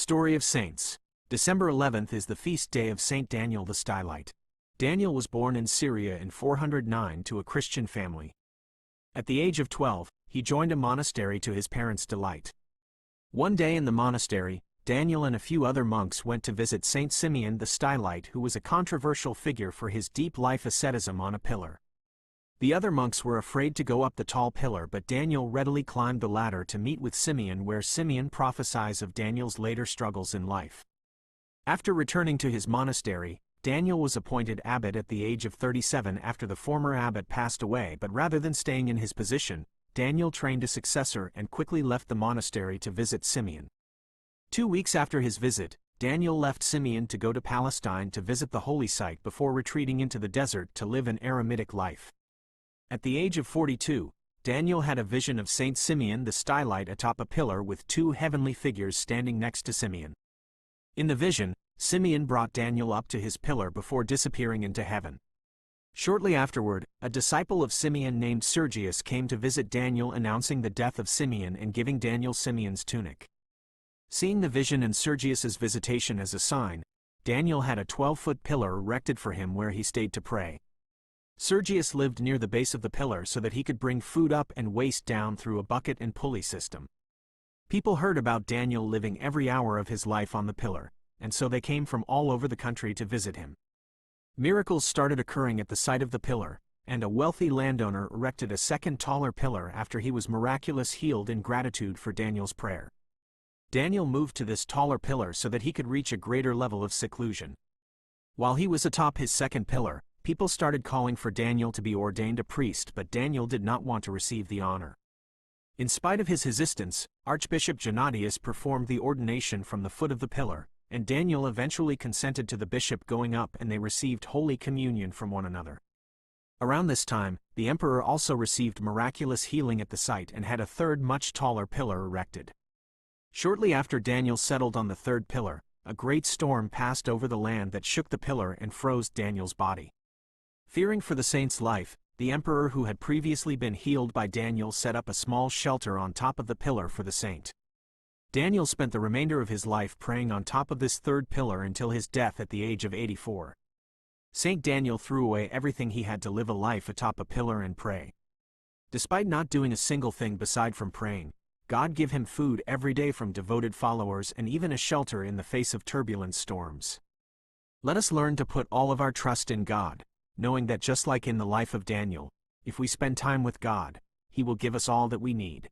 Story of Saints. December 11th is the feast day of Saint Daniel the Stylite. Daniel was born in Syria in 409 to a Christian family. At the age of 12, he joined a monastery to his parents' delight. One day in the monastery, Daniel and a few other monks went to visit Saint Simeon the Stylite, who was a controversial figure for his deep life asceticism on a pillar. The other monks were afraid to go up the tall pillar, but Daniel readily climbed the ladder to meet with Simeon, where Simeon prophesies of Daniel's later struggles in life. After returning to his monastery, Daniel was appointed abbot at the age of 37 after the former abbot passed away, but rather than staying in his position, Daniel trained a successor and quickly left the monastery to visit Simeon. 2 weeks after his visit, Daniel left Simeon to go to Palestine to visit the holy site before retreating into the desert to live an eremitic life. At the age of 42, Daniel had a vision of Saint Simeon the Stylite atop a pillar with two heavenly figures standing next to Simeon. In the vision, Simeon brought Daniel up to his pillar before disappearing into heaven. Shortly afterward, a disciple of Simeon named Sergius came to visit Daniel, announcing the death of Simeon and giving Daniel Simeon's tunic. Seeing the vision and Sergius's visitation as a sign, Daniel had a 12-foot pillar erected for him where he stayed to pray. Sergius lived near the base of the pillar so that he could bring food up and waste down through a bucket and pulley system. People heard about Daniel living every hour of his life on the pillar, and so they came from all over the country to visit him. Miracles started occurring at the site of the pillar, and a wealthy landowner erected a second taller pillar after he was miraculously healed in gratitude for Daniel's prayer. Daniel moved to this taller pillar so that he could reach a greater level of seclusion. While he was atop his second pillar, people started calling for Daniel to be ordained a priest, but Daniel did not want to receive the honor. In spite of his resistance, Archbishop Gennadius performed the ordination from the foot of the pillar, and Daniel eventually consented to the bishop going up, and they received Holy Communion from one another. Around this time, the emperor also received miraculous healing at the site and had a third much taller pillar erected. Shortly after Daniel settled on the third pillar, a great storm passed over the land that shook the pillar and froze Daniel's body. Fearing for the saint's life, the emperor, who had previously been healed by Daniel, set up a small shelter on top of the pillar for the saint. Daniel spent the remainder of his life praying on top of this third pillar until his death at the age of 84. Saint Daniel threw away everything he had to live a life atop a pillar and pray. Despite not doing a single thing beside from praying, God gave him food every day from devoted followers and even a shelter in the face of turbulent storms. Let us learn to put all of our trust in God, knowing that just like in the life of Daniel, if we spend time with God, He will give us all that we need.